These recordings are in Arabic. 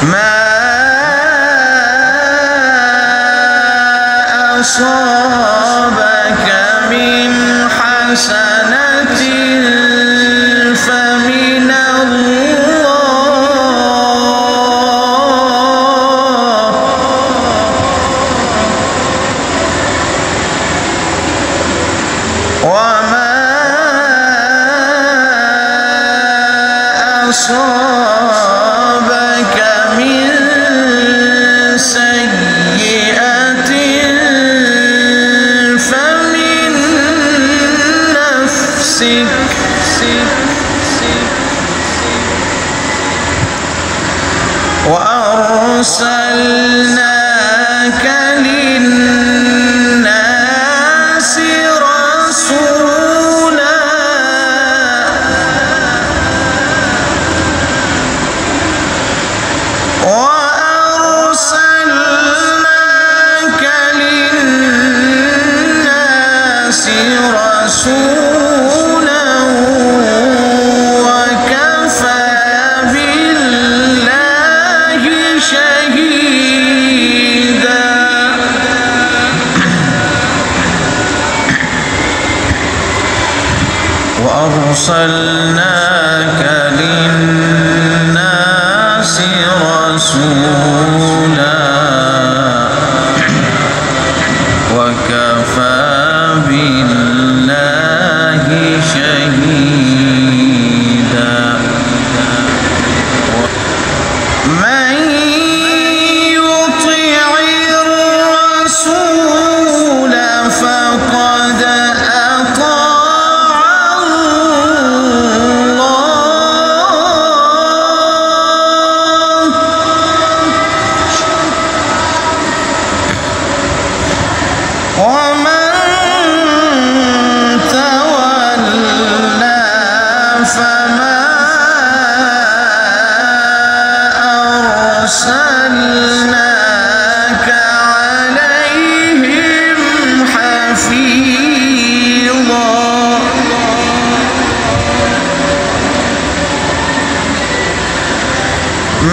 ما أصابك من حسنة فمن الله، وما أصابك من سيئة فمن نفسك، وأرسلناك للناس رسولا، وأرسلناك للناس رسولا وكفى بالله شهيدا. وأرسلناك للناس رسولا وكفى بالله شهيدا. من يطع الرسول فقد أطاع الله، ومن تولى فما أرسلناك عليهم حفيظا.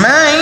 من